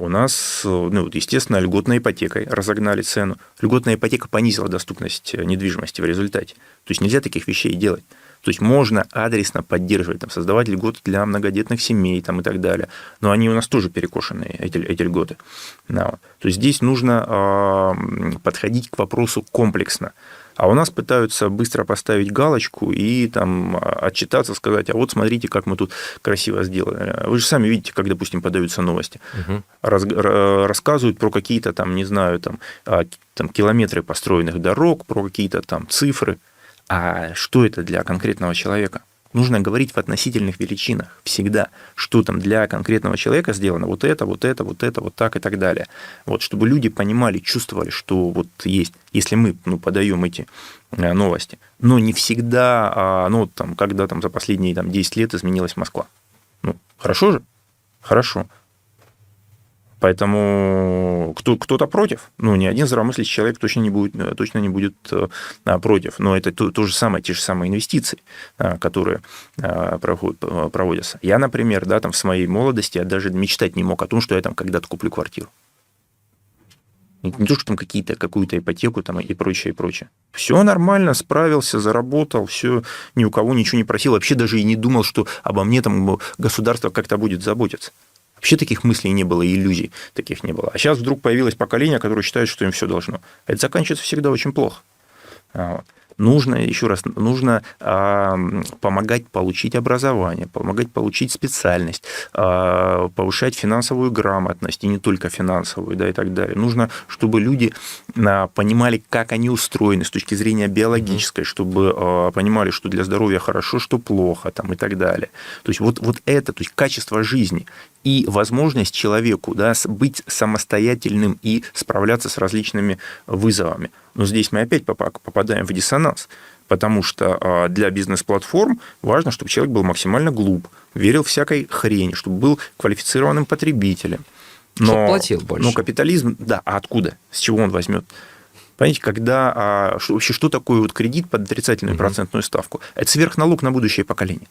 B: у нас, естественно, льготной ипотекой разогнали цену. Льготная ипотека понизила доступность недвижимости в результате. То есть нельзя таких вещей делать. То есть можно адресно поддерживать, создавать льготы для многодетных семей и так далее. Но они у нас тоже перекошенные, эти льготы. То есть здесь нужно подходить к вопросу комплексно. А у нас пытаются быстро поставить галочку и отчитаться, сказать, а вот смотрите, как мы тут красиво сделали. Вы же сами видите, как, допустим, подаются новости. Рассказывают про какие-то километры построенных дорог, про какие-то цифры. А что это для конкретного человека? Нужно говорить в относительных величинах всегда, что там для конкретного человека сделано вот это, вот так и так далее. Вот, чтобы люди понимали, чувствовали, что вот есть, если мы подаем эти новости. Но не всегда, там, когда там за последние 10 лет изменилась Москва. Хорошо же? Хорошо. Поэтому кто-то против. Ни один здравомыслящий человек точно не будет против. Но это те же самые инвестиции, которые проводятся. Я, например, в своей молодости даже мечтать не мог о том, что я там когда-то куплю квартиру. Не то, что там какую-то ипотеку и прочее, и прочее. Все нормально, справился, заработал, все, ни у кого ничего не просил. Вообще даже и не думал, что обо мне там государство как-то будет заботиться. Вообще таких мыслей не было, иллюзий таких не было. А сейчас вдруг появилось поколение, которое считает, что им все должно. Это заканчивается всегда очень плохо. Нужно помогать получить образование, помогать получить специальность, повышать финансовую грамотность, и не только финансовую, и так далее. Нужно, чтобы люди понимали, как они устроены с точки зрения биологической, чтобы понимали, что для здоровья хорошо, что плохо, и так далее. То есть вот это, то есть качество жизни и возможность человеку быть самостоятельным и справляться с различными вызовами. Но здесь мы опять попадаем в диссонанс, потому что для бизнес-платформ важно, чтобы человек был максимально глуп, верил всякой хрени, чтобы был квалифицированным потребителем.
A: Чтобы платил больше.
B: Но капитализм, а откуда? С чего он возьмет? Понимаете, вообще, что такое кредит под отрицательную процентную ставку? Это сверхналог на будущее поколение.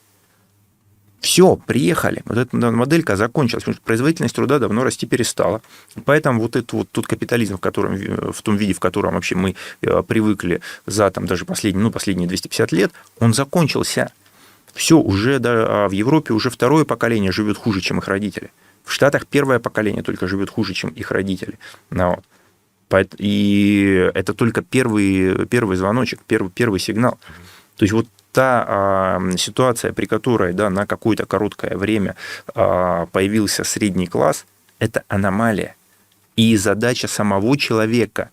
B: Все, приехали. Вот эта моделька закончилась, потому что производительность труда давно расти перестала. Поэтому тот капитализм, в том виде, в котором вообще мы привыкли за даже последние 250 лет, он закончился. Все, уже в Европе уже второе поколение живет хуже, чем их родители. В Штатах первое поколение только живет хуже, чем их родители. И это только первый звоночек, первый сигнал. То есть та ситуация, при которой на какое-то короткое время появился средний класс, это аномалия. И задача самого человека,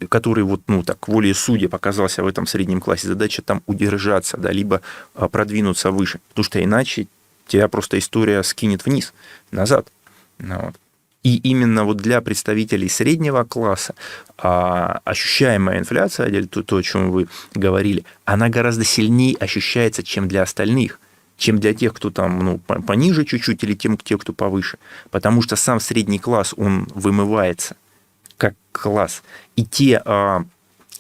B: который волей судеб оказался в этом среднем классе, задача там удержаться, либо продвинуться выше. Потому что иначе тебя просто история скинет вниз, назад. И именно для представителей среднего класса ощущаемая инфляция, то, о чем вы говорили, она гораздо сильнее ощущается, чем для остальных, чем для тех, кто там пониже чуть-чуть, или тех, кто повыше. Потому что сам средний класс, он вымывается как класс. И те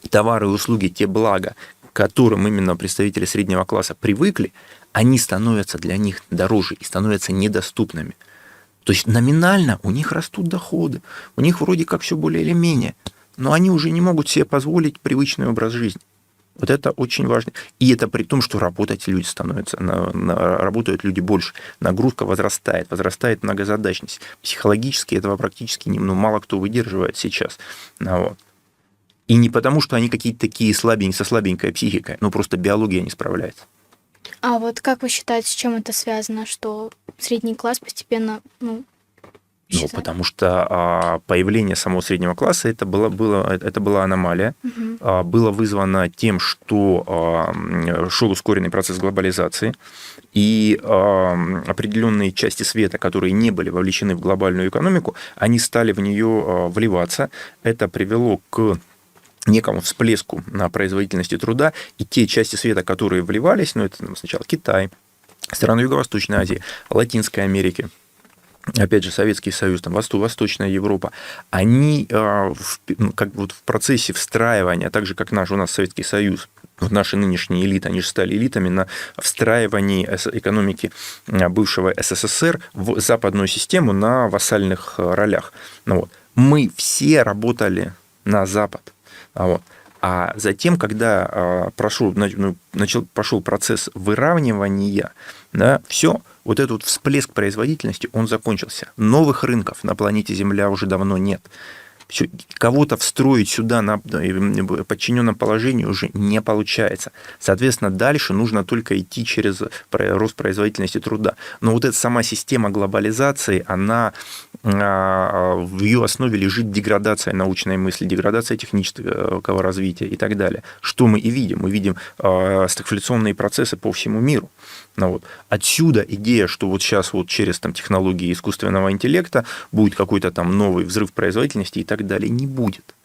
B: товары и услуги, те блага, к которым именно представители среднего класса привыкли, они становятся для них дороже и становятся недоступными. То есть номинально у них растут доходы, у них вроде как все более или менее, но они уже не могут себе позволить привычный образ жизни. Вот это очень важно. И это при том, что работать люди работают люди больше. Нагрузка возрастает многозадачность. Психологически этого практически мало кто выдерживает сейчас. И не потому, что они какие-то такие слабенькие, со слабенькой психикой, но просто биология не справляется.
C: А как вы считаете, с чем это связано, что средний класс постепенно исчезает?
B: Потому что появление самого среднего класса это была аномалия. Угу. Было вызвано тем, что шел ускоренный процесс глобализации, и определенные части света, которые не были вовлечены в глобальную экономику, они стали в нее вливаться. Это привело к некому всплеску на производительности труда, и те части света, которые вливались, это сначала Китай, страны Юго-Восточной Азии, Латинской Америки, опять же, Советский Союз, Восточная Европа, они в процессе встраивания, так же, как у нас Советский Союз, наши нынешние элиты, они же стали элитами на встраивании экономики бывшего СССР в западную систему на вассальных ролях. Мы все работали на Запад. А затем, когда пошел процесс выравнивания, все, этот всплеск производительности, он закончился. Новых рынков на планете Земля уже давно нет. Кого-то встроить сюда на подчиненном положении уже не получается. Соответственно, дальше нужно только идти через рост производительности труда. Но вот эта сама система глобализации, она в ее основе лежит деградация научной мысли, деградация технического развития и так далее. Что мы и видим? Мы видим стагфляционные процессы по всему миру. Вот. Отсюда идея, что вот сейчас вот через там, технологии искусственного интеллекта будет какой-то там новый взрыв производительности и так далее, не будет.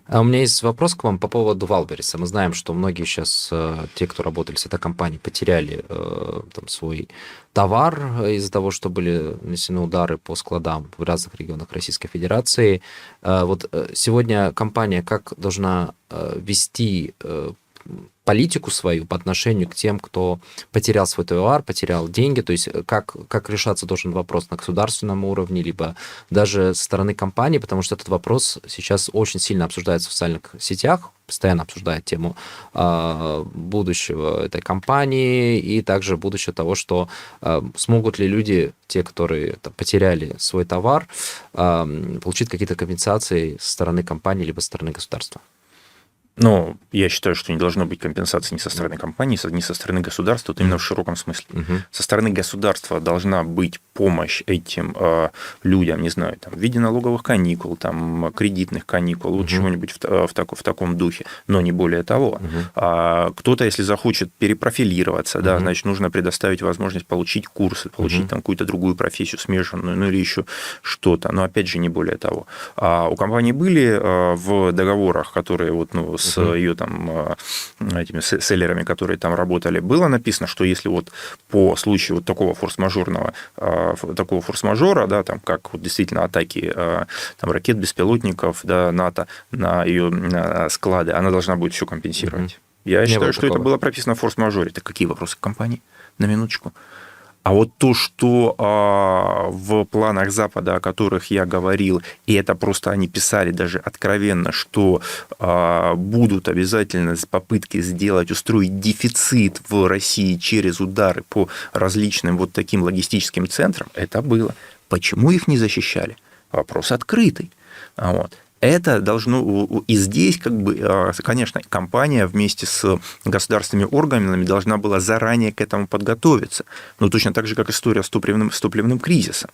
A: А у меня есть вопрос к вам по поводу Валбериса. Мы знаем, что многие сейчас, те, кто работали с этой компанией, потеряли там, свой товар из-за того, что были нанесены удары по складам в разных регионах Российской Федерации. Вот сегодня компания как должна вести политику свою по отношению к тем, кто потерял свой товар, потерял деньги, то есть как решаться должен вопрос на государственном уровне, либо даже со стороны компании, потому что этот вопрос сейчас очень сильно обсуждается в социальных сетях, постоянно обсуждает тему будущего этой компании и также будущего того, что смогут ли люди, те, которые там, потеряли свой товар, получить какие-то компенсации со стороны компании, либо со стороны государства.
B: Но я считаю, что не должно быть компенсации ни со стороны компании, ни со стороны государства, вот именно в широком смысле. Со стороны государства должна быть помощь этим людям, не знаю, там, в виде налоговых каникул, там, кредитных каникул, вот чего-нибудь в таком духе, но не более того. Кто-то, если захочет перепрофилироваться, да, значит, нужно предоставить возможность получить курсы, получить там какую-то другую профессию смежную, ну или еще что-то, но опять же не более того. У компании были в договорах, которые вот, ну, с ее там этими селлерами, которые там работали, было написано, что если вот по случаю вот такого форс-мажора, да, там, как вот действительно атаки там, ракет, беспилотников, да, НАТО на ее склады, она должна будет все компенсировать. Я считаю, что это было прописано в форс-мажоре. Это какие вопросы к компании? На минуточку. А вот то, что в планах Запада, о которых я говорил, и это просто они писали даже откровенно, что будут обязательно попытки устроить дефицит в России через удары по различным вот таким логистическим центрам, это было. Почему их не защищали? Вопрос открытый. Вот. Это должно... И здесь, как бы, конечно, компания вместе с государственными органами должна была заранее к этому подготовиться. Но точно так же, как история с топливным кризисом.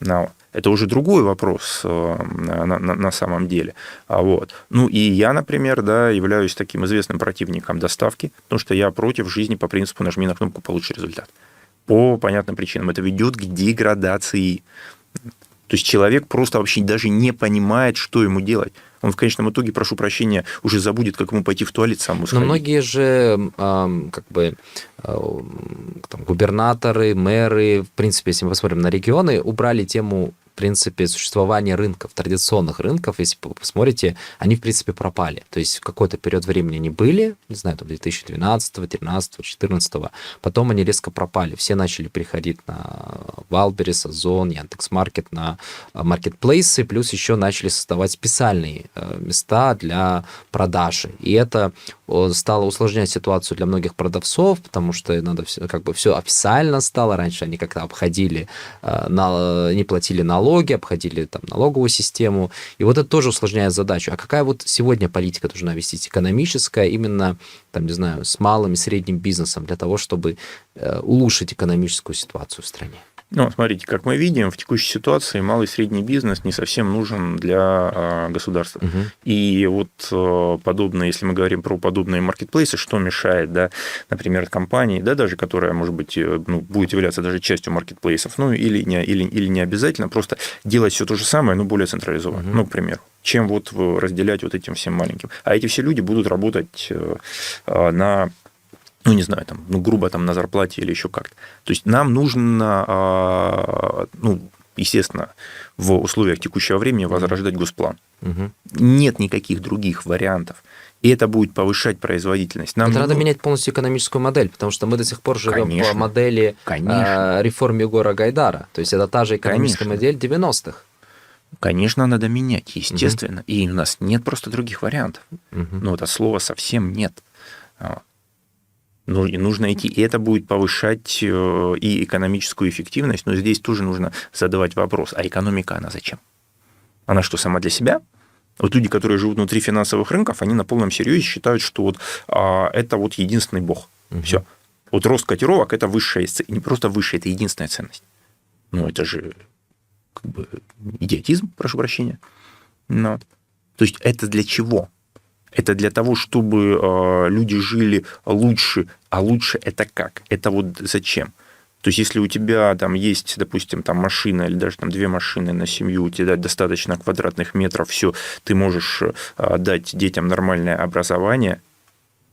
B: Но это уже другой вопрос на самом деле. Вот. Ну, и я, например, да, являюсь таким известным противником доставки, потому что я против жизни по принципу «нажми на кнопку, получи результат». По понятным причинам. Это ведет к деградации. То есть человек просто вообще даже не понимает, что ему делать. Он в конечном итоге, прошу прощения, уже забудет, как ему пойти в туалет самому сходить.
A: Но многие же как бы там, губернаторы, мэры, в принципе, если мы посмотрим на регионы, убрали тему в принципе, существования рынков, традиционных рынков, если вы посмотрите, они, в принципе, пропали. То есть в какой-то период времени они были, не знаю, там 2012, 2013, 2014, потом они резко пропали. Все начали переходить на Валберес, Озон, Яндекс.Маркет, на маркетплейсы, плюс еще начали создавать специальные места для продажи. И это стало усложнять ситуацию для многих продавцов, потому что надо как бы все официально стало. Раньше они как-то обходили, не платили налоги, обходили там налоговую систему. И вот это тоже усложняет задачу. А какая вот сегодня политика должна вестись экономическая, именно, там, не знаю, с малым и средним бизнесом для того, чтобы улучшить экономическую ситуацию в стране?
B: Ну, смотрите, как мы видим, в текущей ситуации малый и средний бизнес не совсем нужен для государства. И вот подобные, если мы говорим про подобные маркетплейсы, что мешает, да, например, компании, да, даже которая, может быть, ну, будет являться даже частью маркетплейсов, ну, или не обязательно, просто делать все то же самое, но более централизованно, ну, к примеру, чем вот разделять вот этим всем маленьким. А эти все люди будут работать на... ну, не знаю, там, ну, грубо там на зарплате или еще как-то. То есть нам нужно, ну, естественно, в условиях текущего времени возрождать госплан. Нет никаких других вариантов. И это будет повышать производительность. Нам
A: надо менять полностью экономическую модель, потому что мы до сих пор живем по модели реформ Егора Гайдара. То есть это та же экономическая модель 90-х.
B: Конечно, надо менять, естественно. И у нас нет просто других вариантов. Ну, это слова совсем нет. Ну, и нужно идти, и это будет повышать и экономическую эффективность, но здесь тоже нужно задавать вопрос, а экономика, она зачем? Она что, сама для себя? Вот люди, которые живут внутри финансовых рынков, они на полном серьезе считают, что вот, это вот единственный бог. Все. Вот рост котировок – это высшая, и не просто высшая, это единственная ценность. Ну, это же как бы идиотизм, прошу прощения. Но. То есть это для чего? Это для того, чтобы люди жили лучше. А лучше это как? Это вот зачем? То есть, если у тебя там есть, допустим, там машина или даже там 2 машины на семью, у тебя достаточно квадратных метров, все, ты можешь дать детям нормальное образование,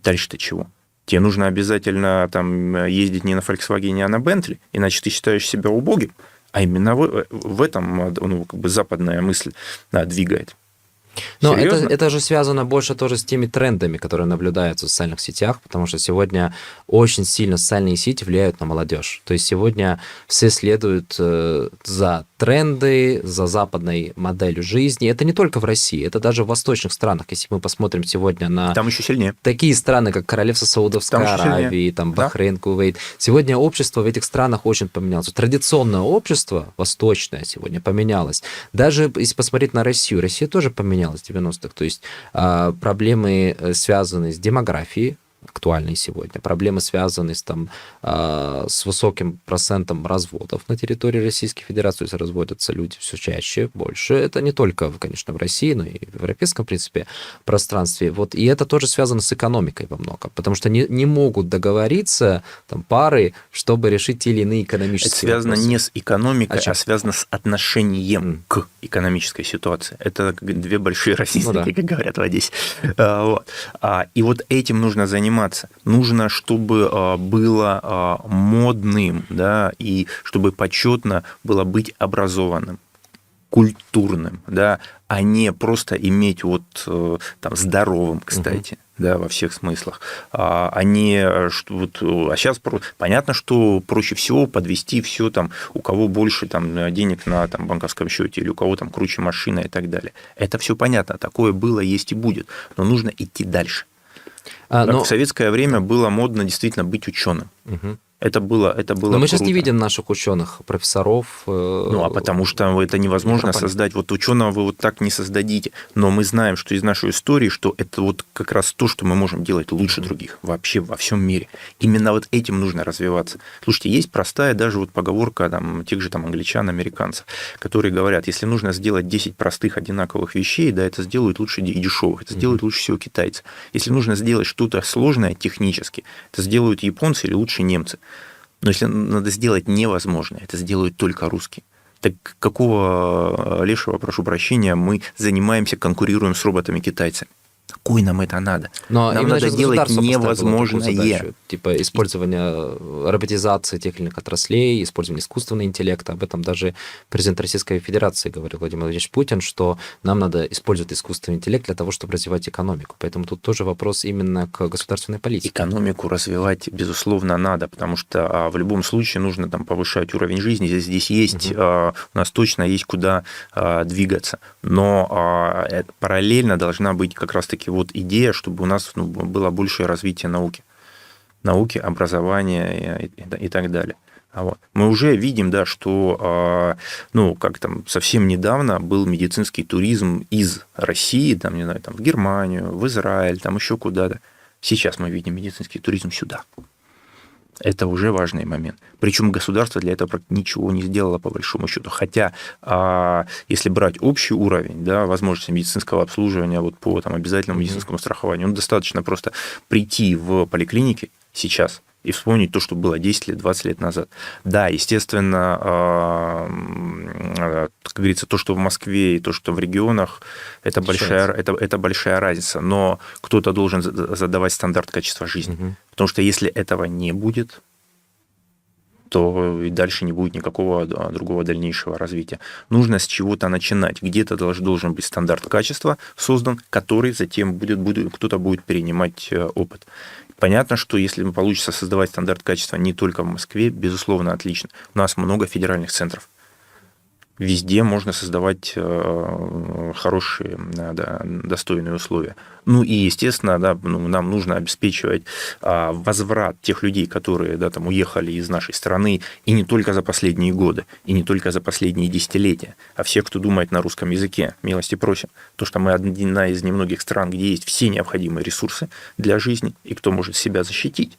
B: дальше-то чего? Тебе нужно обязательно там ездить не на Volkswagen, а на Bentley, иначе ты считаешь себя убогим. А именно в этом, ну, как бы западная мысль двигает.
A: Но это же связано больше тоже с теми трендами, которые наблюдаются в социальных сетях, потому что сегодня очень сильно социальные сети влияют на молодежь. То есть сегодня все следуют за тренды, за западной моделью жизни. Это не только в России, это даже в восточных странах. Если мы посмотрим сегодня на
B: там еще сильнее.
A: Такие страны, как Королевство Саудовской Аравии, там Бахрейн, Кувейт. Сегодня общество в этих странах очень поменялось. Традиционное общество, восточное сегодня, поменялось. Даже если посмотреть на Россию, Россия тоже поменялась в 90-х. То есть проблемы, связанные с демографией, актуальные сегодня, проблемы, связанные с высоким процентом разводов на территории Российской Федерации, то есть разводятся люди все чаще, больше. Это не только, конечно, в России, но и в европейском, в принципе, пространстве. Вот, и это тоже связано с экономикой во многом, потому что не могут договориться там, пары, чтобы решить те или иные экономические
B: вопросы. Это связано не с экономикой, а связано с отношением к экономической ситуации. Это 2 большие разницы, как говорят в Одессе. Вот. И вот этим нужно заниматься. Нужно, чтобы было модным, да, и чтобы почетно было быть образованным, культурным, да, а не просто иметь вот там здоровым, кстати. Да, во всех смыслах. А сейчас понятно, что проще всего подвести все там, у кого больше там, денег на там, банковском счете, или у кого там круче машина и так далее. Это все понятно, такое было, есть и будет. Но нужно идти дальше. В советское время было модно действительно быть ученым. Это было
A: Но мы сейчас
B: круто.
A: не видим наших ученых, профессоров.
B: А потому что это невозможно создать. Вот ученого вы вот так не создадите. Но мы знаем, что из нашей истории, что это вот как раз то, что мы можем делать лучше других вообще во всем мире. Именно вот этим нужно развиваться. Слушайте, есть простая даже вот поговорка там, тех же там англичан, американцев, которые говорят, если нужно сделать 10 простых одинаковых вещей, да, это сделают лучше и дешевых, это сделают лучше всего китайцы. Если нужно сделать что-то сложное технически, это сделают японцы или лучше немцы. Но если надо сделать невозможное, это сделают только русские. Так какого лешего, прошу прощения, мы занимаемся, конкурируем с роботами-китайцами? Какой нам это надо?
A: Но
B: нам надо делать невозможное.
A: Задачу, типа использование роботизации тех или иных отраслей, использование искусственного интеллекта. Об этом даже президент Российской Федерации говорил Владимир Владимирович Путин, что нам надо использовать искусственный интеллект для того, чтобы развивать экономику. Поэтому тут тоже вопрос именно к государственной политике.
B: Экономику развивать, безусловно, надо, потому что в любом случае нужно там повышать уровень жизни. Здесь есть, у нас точно есть куда двигаться. Но параллельно должна быть как раз-таки вот идея, чтобы у нас было большее развитие науки, образования и так далее. Вот. Мы уже видим, да, что как там совсем недавно был медицинский туризм из России, там, не знаю, там, в Германию, в Израиль, там еще куда-то. Сейчас мы видим медицинский туризм сюда. Это уже важный момент. Причем государство для этого ничего не сделало, по большому счету. Хотя, если брать общий уровень, да, возможности медицинского обслуживания вот по там, обязательному медицинскому страхованию, достаточно просто прийти в поликлинике сейчас и вспомнить то, что было 10 лет, 20 лет назад. Да, естественно, как говорится, то, что в Москве и то, что в регионах, это большая разница. Но кто-то должен задавать стандарт качества жизни. Потому что если этого не будет, то и дальше не будет никакого другого дальнейшего развития. Нужно с чего-то начинать. Где-то должен быть стандарт качества создан, который затем кто-то будет перенимать опыт. Понятно, что если получится создавать стандарт качества не только в Москве, безусловно, отлично. У нас много федеральных центров. Везде можно создавать хорошие, да, достойные условия. Ну и, естественно, да, нам нужно обеспечивать возврат тех людей, которые, да, там, уехали из нашей страны, и не только за последние годы, и не только за последние десятилетия, а все, кто думает на русском языке, милости просим. То, что мы одна из немногих стран, где есть все необходимые ресурсы для жизни, и кто может себя защитить.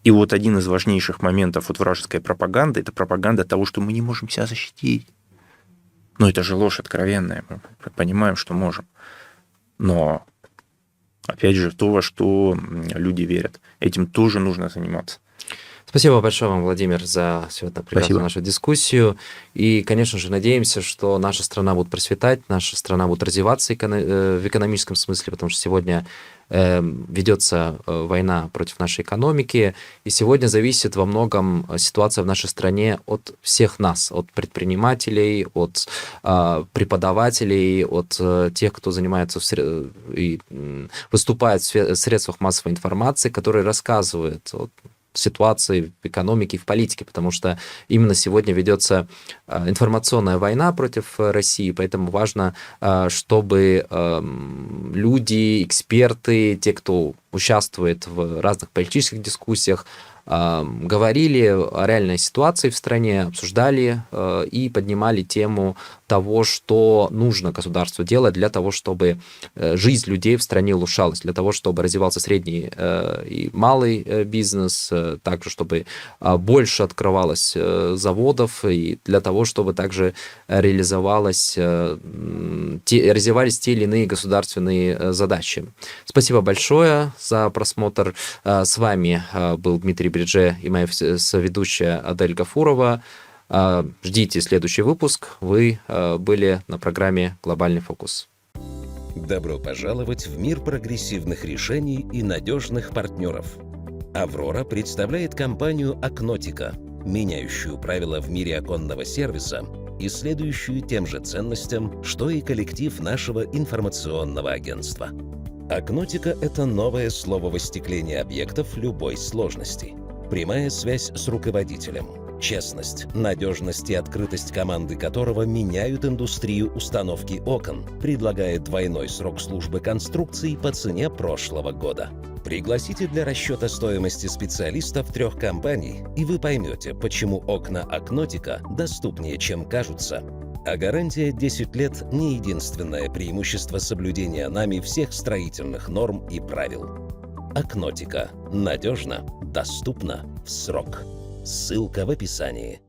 B: И вот один из важнейших моментов вот вражеской пропаганды – это пропаганда того, что мы не можем себя защитить. Но это же ложь откровенная. Мы понимаем, что можем. Но, опять же, то, во что люди верят. Этим тоже нужно заниматься.
A: Спасибо большое вам, Владимир, за сегодня прекрасную нашу дискуссию. И, конечно же, надеемся, что наша страна будет процветать, наша страна будет развиваться в экономическом смысле, потому что сегодня ведется война против нашей экономики, и сегодня зависит во многом ситуация в нашей стране от всех нас, от предпринимателей, от преподавателей, от тех, кто занимается и выступает в средствах массовой информации, которые рассказывают о ситуации в экономике и в политике, потому что именно сегодня ведется информационная война против России, поэтому важно, чтобы люди, эксперты, те, кто участвует в разных политических дискуссиях, говорили о реальной ситуации в стране, обсуждали и поднимали тему того, что нужно государству делать для того, чтобы жизнь людей в стране улучшалась, для того, чтобы развивался средний и малый бизнес, также чтобы больше открывалось заводов, и для того, чтобы также развивались те или иные государственные задачи. Спасибо большое за просмотр. С вами был Дмитрий Бридже и моя соведущая Адель Гафурова. Ждите следующий выпуск. Вы были на программе «Глобальный фокус».
D: Добро пожаловать в мир прогрессивных решений и надежных партнеров. «Аврора» представляет компанию «Акнотика», меняющую правила в мире оконного сервиса и следующую тем же ценностям, что и коллектив нашего информационного агентства. «Акнотика» — это новое слово в остеклении объектов любой сложности. Прямая связь с руководителем. Честность, надежность и открытость команды которого меняют индустрию установки окон, предлагает двойной срок службы конструкций по цене прошлого года. Пригласите для расчета стоимости специалистов 3 компаний, и вы поймете, почему окна «Акнотика» доступнее, чем кажутся. А гарантия 10 лет – не единственное преимущество соблюдения нами всех строительных норм и правил. «Акнотика» – надежно, доступно, в срок. Ссылка в описании.